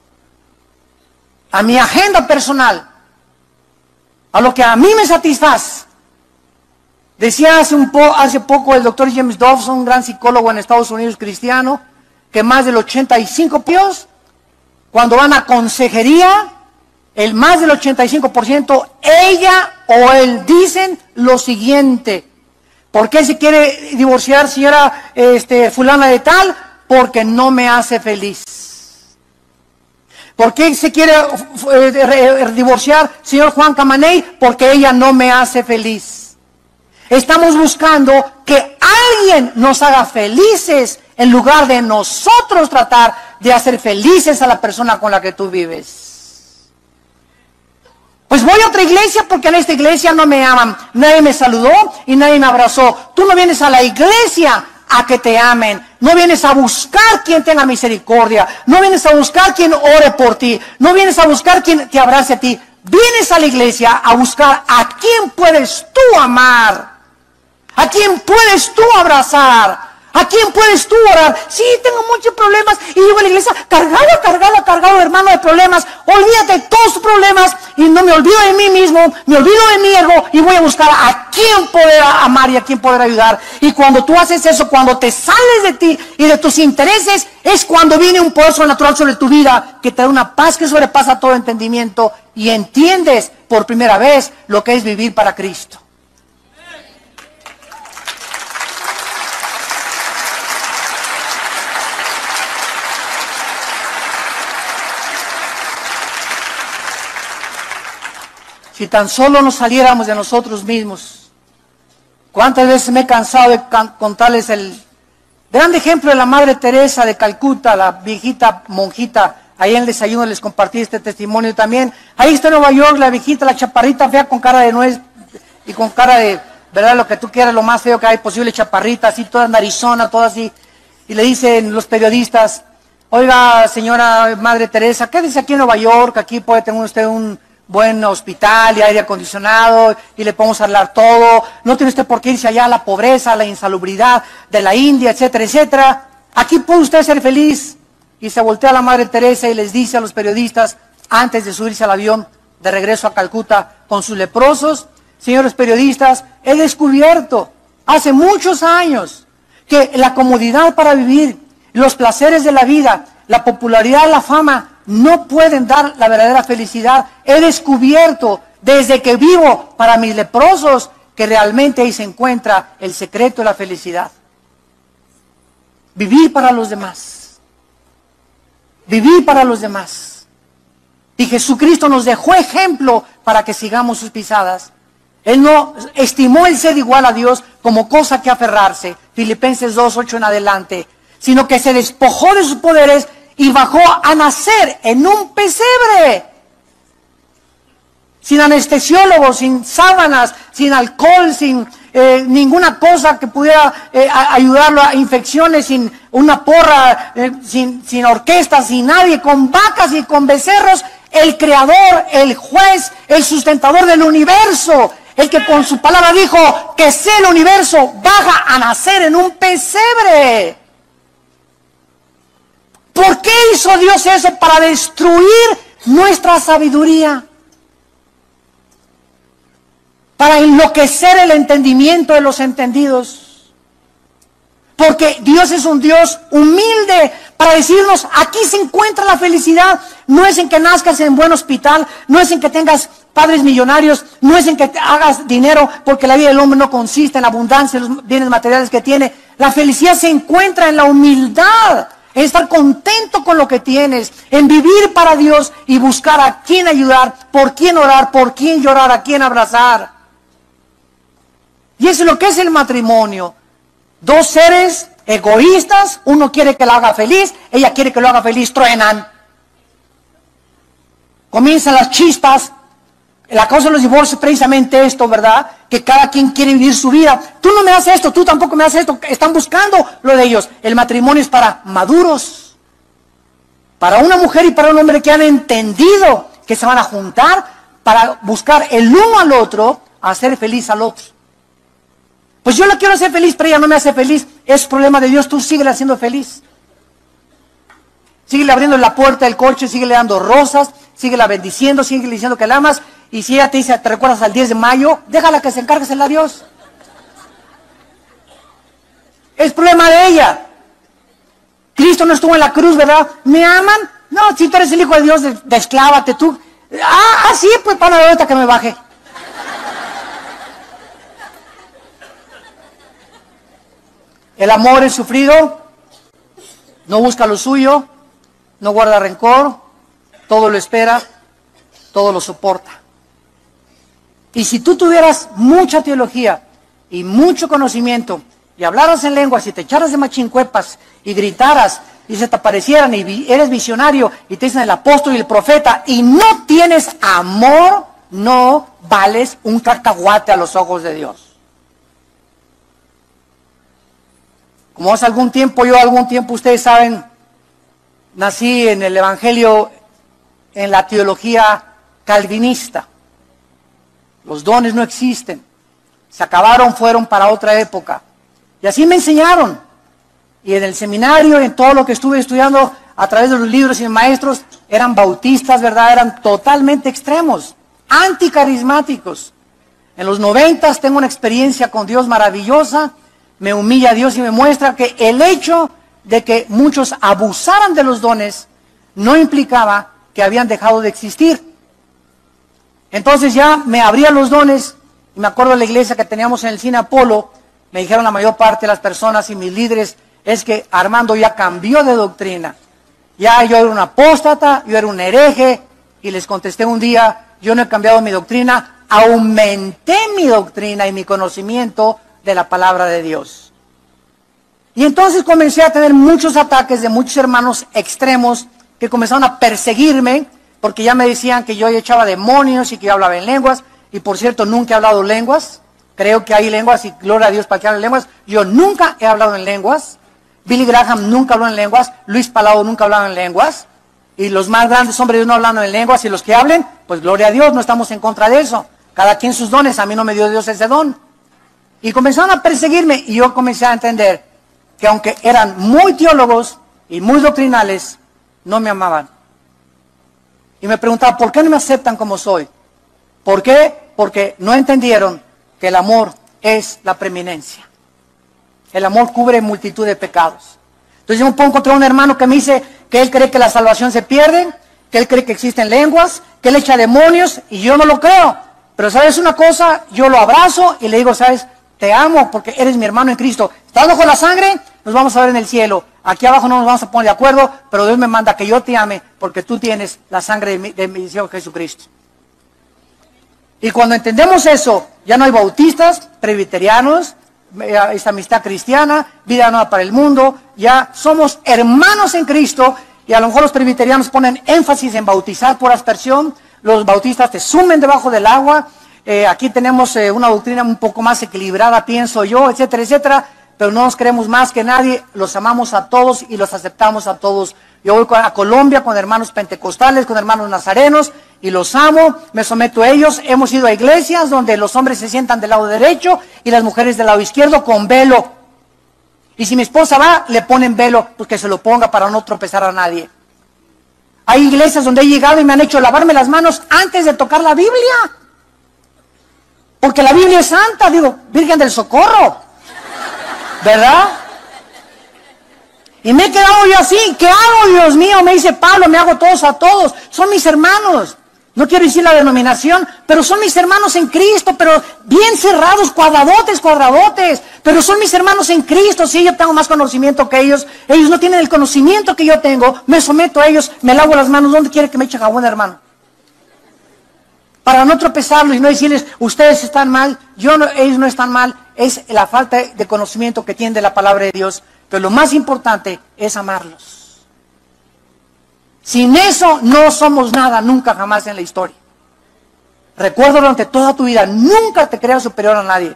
A mi agenda personal. A lo que a mí me satisface. Decía hace poco el doctor James Dobson, un gran psicólogo en Estados Unidos cristiano, que más del 85%, cuando van a consejería, el más del 85%, ella o él dicen lo siguiente: ¿por qué se quiere divorciar, señora fulana de tal? Porque no me hace feliz. ¿Por qué se quiere divorciar, señor Juan Camaney? Porque ella no me hace feliz. Estamos buscando que alguien nos haga felices en lugar de nosotros tratar de hacer felices a la persona con la que tú vives. Pues voy a otra iglesia porque en esta iglesia no me aman. Nadie me saludó y nadie me abrazó. Tú no vienes a la iglesia a que te amen. No vienes a buscar quien tenga misericordia. No vienes a buscar quien ore por ti. No vienes a buscar quien te abrace a ti. Vienes a la iglesia a buscar a quién puedes tú amar. ¿A quién puedes tú abrazar? ¿A quién puedes tú orar? Sí, tengo muchos problemas y llego a la iglesia cargado, hermano, de problemas. Olvídate de todos tus problemas y no me olvido de mí mismo, me olvido de mi ego y voy a buscar a quién poder amar y a quién poder ayudar. Y cuando tú haces eso, cuando te sales de ti y de tus intereses, es cuando viene un poder sobrenatural sobre tu vida que te da una paz que sobrepasa todo entendimiento y entiendes por primera vez lo que es vivir para Cristo. Si tan solo nos saliéramos de nosotros mismos. ¿Cuántas veces me he cansado de contarles el gran ejemplo de la Madre Teresa de Calcuta, la viejita monjita? Ahí en el desayuno les compartí este testimonio también. Ahí está en Nueva York, la viejita, la chaparrita fea con cara de nuez y con cara de, ¿verdad? Lo que tú quieras, lo más feo que hay posible, chaparrita, así toda narizona, toda así. Y le dicen los periodistas, oiga, señora Madre Teresa, quédese aquí en Nueva York, aquí puede tener usted un buen hospital y aire acondicionado y le podemos hablar todo. No tiene usted por qué irse allá a la pobreza, a la insalubridad de la India, etcétera, etcétera. Aquí puede usted ser feliz. Y se voltea a la Madre Teresa y les dice a los periodistas, antes de subirse al avión de regreso a Calcuta con sus leprosos: señores periodistas, he descubierto hace muchos años que la comodidad para vivir, los placeres de la vida, la popularidad, la fama, no pueden dar la verdadera felicidad. He descubierto desde que vivo para mis leprosos que realmente ahí se encuentra el secreto de la felicidad. Vivir para los demás. Vivir para los demás. Y Jesucristo nos dejó ejemplo para que sigamos sus pisadas. Él no estimó el ser igual a Dios como cosa que aferrarse, Filipenses 2:8 en adelante, sino que se despojó de sus poderes y bajó a nacer en un pesebre. Sin anestesiólogo, sin sábanas, sin alcohol, sin ninguna cosa que pudiera ayudarlo a infecciones, sin una porra, sin orquesta, sin nadie, con vacas y con becerros. El creador, el juez, el sustentador del universo, el que con su palabra dijo que sea el universo, baja a nacer en un pesebre. ¿Por qué hizo Dios eso? Para destruir nuestra sabiduría, para enloquecer el entendimiento de los entendidos. Porque Dios es un Dios humilde para decirnos, aquí se encuentra la felicidad. No es en que nazcas en buen hospital, no es en que tengas padres millonarios, no es en que te hagas dinero, porque la vida del hombre no consiste en la abundancia de los bienes materiales que tiene. La felicidad se encuentra en la humildad, en estar contento con lo que tienes, en vivir para Dios y buscar a quién ayudar, por quién orar, por quién llorar, a quién abrazar. Y eso es lo que es el matrimonio. Dos seres egoístas, uno quiere que la haga feliz, ella quiere que lo haga feliz, truenan. Comienzan las chispas. La causa de los divorcios es precisamente esto, ¿verdad? Que cada quien quiere vivir su vida. Tú no me haces esto, tú tampoco me haces esto. Están buscando lo de ellos. El matrimonio es para maduros. Para una mujer y para un hombre que han entendido que se van a juntar para buscar el uno al otro, a hacer feliz al otro. Pues yo la quiero hacer feliz, pero ella no me hace feliz. Es problema de Dios, tú síguela haciendo feliz. Síguele abriendo la puerta del coche, síguele dando rosas, síguela bendiciendo, síguele diciendo que la amas. Y si ella te dice, ¿te recuerdas al 10 de mayo? Déjala que se encargue a Dios. Es problema de ella. Cristo no estuvo en la cruz, ¿verdad? ¿Me aman? No, si tú eres el Hijo de Dios, desclávate tú. Sí, pues para la ahorita que me baje. El amor es sufrido, no busca lo suyo, no guarda rencor, todo lo espera, todo lo soporta. Y si tú tuvieras mucha teología y mucho conocimiento, y hablaras en lenguas y te echaras de machincuepas y gritaras y se te aparecieran y eres visionario y te dicen el apóstol y el profeta y no tienes amor, no vales un cacahuate a los ojos de Dios. Como hace algún tiempo, ustedes saben, nací en el Evangelio, en la teología calvinista. Los dones no existen. Se acabaron, fueron para otra época. Y así me enseñaron. Y en el seminario, en todo lo que estuve estudiando, a través de los libros y de maestros, eran bautistas, ¿verdad? Eran totalmente extremos, anticarismáticos. En los 90 tengo una experiencia con Dios maravillosa. Me humilla Dios y me muestra que el hecho de que muchos abusaran de los dones no implicaba que habían dejado de existir. Entonces ya me abría los dones, y me acuerdo de la iglesia que teníamos en el Cine Apolo, me dijeron la mayor parte de las personas y mis líderes, es que Armando ya cambió de doctrina. Ya yo era un apóstata, yo era un hereje, y les contesté un día, yo no he cambiado mi doctrina, aumenté mi doctrina y mi conocimiento de la palabra de Dios. Y entonces comencé a tener muchos ataques de muchos hermanos extremos que comenzaron a perseguirme porque ya me decían que yo echaba demonios y que yo hablaba en lenguas. Y por cierto, nunca he hablado lenguas. Creo que hay lenguas y gloria a Dios para que hable lenguas. Yo nunca he hablado en lenguas. Billy Graham nunca habló en lenguas. Luis Palau nunca hablaba en lenguas. Y los más grandes hombres de Dios no hablando en lenguas. Y los que hablen, pues gloria a Dios, no estamos en contra de eso. Cada quien sus dones, a mí no me dio Dios ese don. Y comenzaron a perseguirme y yo comencé a entender que aunque eran muy teólogos y muy doctrinales, no me amaban. Y me preguntaba, ¿por qué no me aceptan como soy? ¿Por qué? Porque no entendieron que el amor es la preeminencia. El amor cubre multitud de pecados. Entonces yo me puedo encontrar un hermano que me dice que él cree que la salvación se pierde, que él cree que existen lenguas, que él echa demonios, y yo no lo creo. Pero ¿sabes una cosa? Yo lo abrazo y le digo, ¿sabes? Te amo porque eres mi hermano en Cristo. ¿Estás bajo la sangre? Nos vamos a ver en el cielo. Aquí abajo no nos vamos a poner de acuerdo, pero Dios me manda que yo te ame porque tú tienes la sangre de mi Señor Jesucristo. Y cuando entendemos eso, ya no hay bautistas, presbiterianos, esta amistad cristiana, vida nueva para el mundo, ya somos hermanos en Cristo. Y a lo mejor los presbiterianos ponen énfasis en bautizar por aspersión, los bautistas te sumen debajo del agua. Aquí tenemos una doctrina un poco más equilibrada, pienso yo, etcétera, etcétera, pero no nos creemos más que nadie, los amamos a todos y los aceptamos a todos. Yo voy a Colombia con hermanos pentecostales, con hermanos nazarenos, y los amo, me someto a ellos. Hemos ido a iglesias donde los hombres se sientan del lado derecho y las mujeres del lado izquierdo con velo. Y si mi esposa va, le ponen velo, pues que se lo ponga para no tropezar a nadie. Hay iglesias donde he llegado y me han hecho lavarme las manos antes de tocar la Biblia. Porque la Biblia es santa, digo, Virgen del Socorro. ¿Verdad? Y me he quedado yo así, ¿qué hago, Dios mío? Me dice Pablo, me hago todos a todos. Son mis hermanos. No quiero decir la denominación, pero son mis hermanos en Cristo, pero bien cerrados, cuadradotes, pero son mis hermanos en Cristo. Si yo tengo más conocimiento que ellos no tienen el conocimiento que yo tengo, me someto a ellos, me lavo las manos. ¿Dónde quiere que me eche jabón, hermano? Para no tropezarlos y no decirles, ustedes están mal, ellos no están mal, es la falta de conocimiento que tienen de la palabra de Dios, pero lo más importante es amarlos. Sin eso no somos nada, nunca jamás en la historia. Recuerda durante toda tu vida, nunca te creas superior a nadie.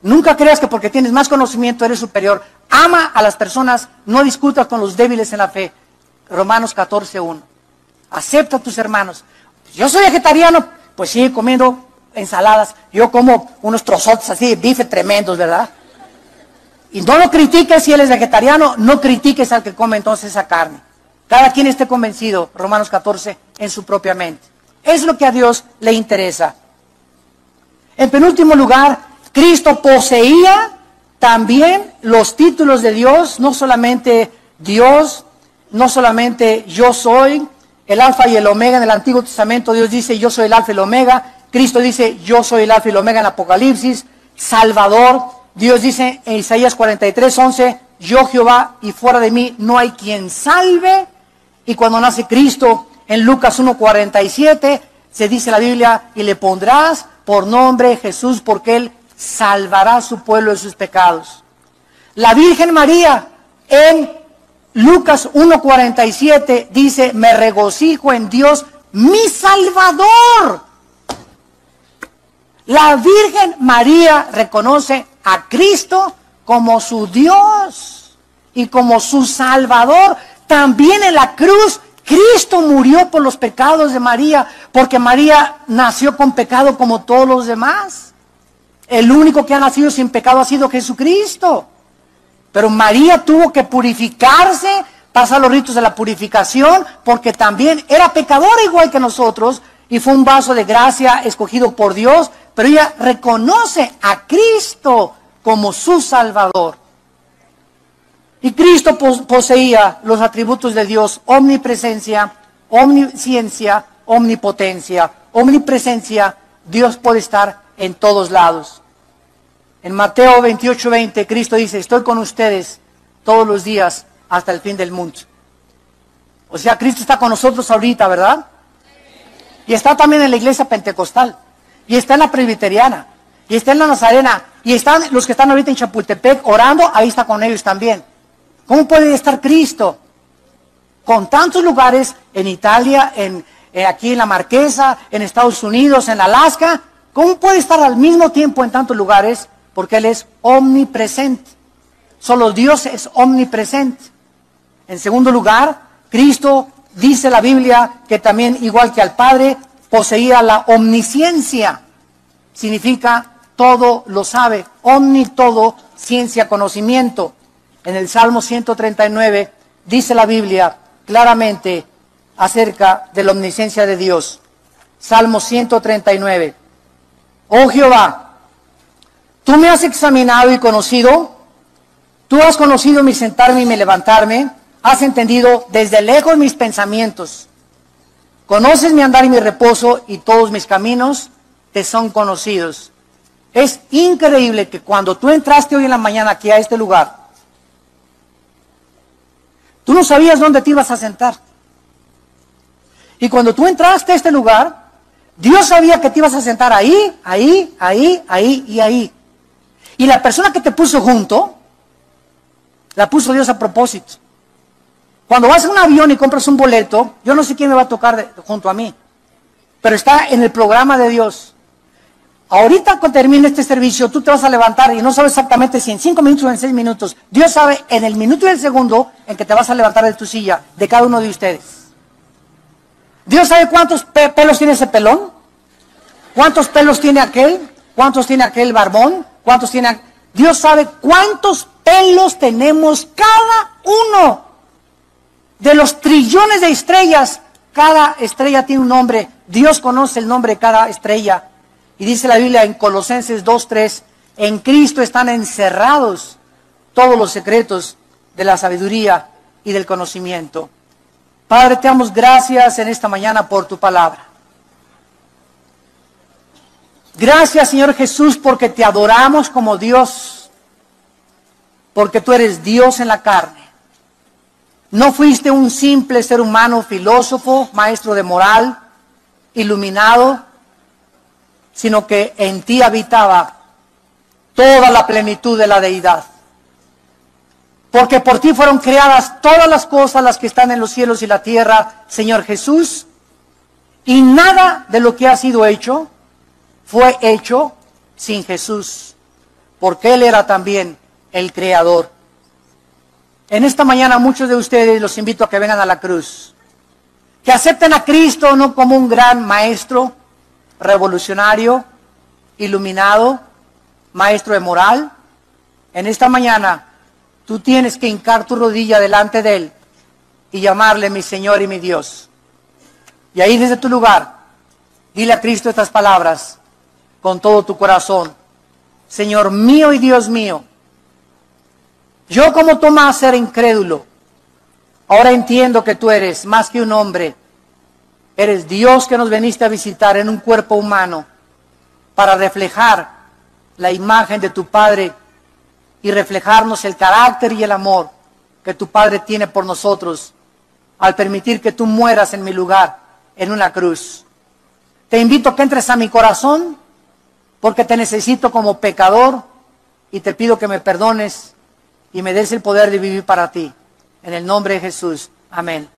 Nunca creas que porque tienes más conocimiento eres superior. Ama a las personas, no discutas con los débiles en la fe. Romanos 14:1. Acepta a tus hermanos. Yo soy vegetariano, pues sigue comiendo ensaladas. Yo como unos trozotes así de bife tremendos, ¿verdad? Y no lo critiques si él es vegetariano, no critiques al que come entonces esa carne. Cada quien esté convencido, Romanos 14, en su propia mente. Es lo que a Dios le interesa. En penúltimo lugar, Cristo poseía también los títulos de Dios, no solamente Dios, no solamente yo soy, el alfa y el omega. En el Antiguo Testamento Dios dice, yo soy el alfa y el omega. Cristo dice, yo soy el alfa y el omega en Apocalipsis. Salvador, Dios dice en Isaías 43:11, yo Jehová y fuera de mí no hay quien salve. Y cuando nace Cristo, en Lucas 1:47, se dice la Biblia, y le pondrás por nombre Jesús, porque Él salvará a su pueblo de sus pecados. La Virgen María, en Lucas 1:47, dice, me regocijo en Dios, mi Salvador. La Virgen María reconoce a Cristo como su Dios y como su Salvador. También en la cruz, Cristo murió por los pecados de María, porque María nació con pecado como todos los demás. El único que ha nacido sin pecado ha sido Jesucristo. Pero María tuvo que purificarse, pasar los ritos de la purificación, porque también era pecadora igual que nosotros, y fue un vaso de gracia escogido por Dios, pero ella reconoce a Cristo como su Salvador. Y Cristo poseía los atributos de Dios: omnipresencia, omnisciencia, omnipotencia. Omnipresencia, Dios puede estar en todos lados. En Mateo 28:20, Cristo dice, estoy con ustedes todos los días hasta el fin del mundo. O sea, Cristo está con nosotros ahorita, ¿verdad? Y está también en la iglesia pentecostal, y está en la presbiteriana, y está en la nazarena, y están los que están ahorita en Chapultepec orando, ahí está con ellos también. ¿Cómo puede estar Cristo con tantos lugares en Italia, aquí en la Marquesa, en Estados Unidos, en Alaska? ¿Cómo puede estar al mismo tiempo en tantos lugares? Porque Él es omnipresente. Solo Dios es omnipresente. En segundo lugar, Cristo, dice la Biblia, que también, igual que al Padre, poseía la omnisciencia. Significa todo lo sabe. Omni, todo, ciencia, conocimiento. En el Salmo 139 dice la Biblia claramente acerca de la omnisciencia de Dios. Salmo 139. Oh Jehová, tú me has examinado y conocido, Tú has conocido mi sentarme y mi levantarme, has entendido desde lejos mis pensamientos. Conoces mi andar y mi reposo, y todos mis caminos te son conocidos. Es increíble que cuando tú entraste hoy en la mañana aquí a este lugar, tú no sabías dónde te ibas a sentar. Y cuando tú entraste a este lugar, Dios sabía que te ibas a sentar ahí, ahí, ahí, ahí y ahí. Y la persona que te puso junto, la puso Dios a propósito. Cuando vas en un avión y compras un boleto, yo no sé quién me va a tocar junto a mí, pero está en el programa de Dios. Ahorita cuando termine este servicio, tú te vas a levantar y no sabes exactamente si en 5 minutos o en 6 minutos. Dios sabe en el minuto y el segundo en que te vas a levantar de tu silla, de cada uno de ustedes. Dios sabe cuántos pelos tiene ese pelón, cuántos pelos tiene aquel, cuántos tiene aquel barbón, cuántos tiene... Dios sabe cuántos pelos tenemos cada uno. De los trillones de estrellas, cada estrella tiene un nombre. Dios conoce el nombre de cada estrella. Y dice la Biblia en Colosenses 2:3, en Cristo están encerrados todos los secretos de la sabiduría y del conocimiento. Padre, te damos gracias en esta mañana por tu palabra. Gracias, Señor Jesús, porque te adoramos como Dios, porque tú eres Dios en la carne. No fuiste un simple ser humano, filósofo, maestro de moral, iluminado, sino que en ti habitaba toda la plenitud de la deidad. Porque por ti fueron creadas todas las cosas, las que están en los cielos y la tierra, Señor Jesús, y nada de lo que ha sido hecho fue hecho sin Jesús, porque Él era también el Creador. En esta mañana muchos de ustedes los invito a que vengan a la cruz, que acepten a Cristo no como un gran maestro, revolucionario, iluminado, maestro de moral. En esta mañana tú tienes que hincar tu rodilla delante de Él y llamarle mi Señor y mi Dios. Y ahí desde tu lugar, dile a Cristo estas palabras con todo tu corazón. Señor mío y Dios mío, yo como Tomás era incrédulo, ahora entiendo que tú eres más que un hombre. Eres Dios que nos veniste a visitar en un cuerpo humano para reflejar la imagen de tu Padre y reflejarnos el carácter y el amor que tu Padre tiene por nosotros al permitir que tú mueras en mi lugar en una cruz. Te invito a que entres a mi corazón porque te necesito como pecador y te pido que me perdones y me des el poder de vivir para ti. En el nombre de Jesús. Amén.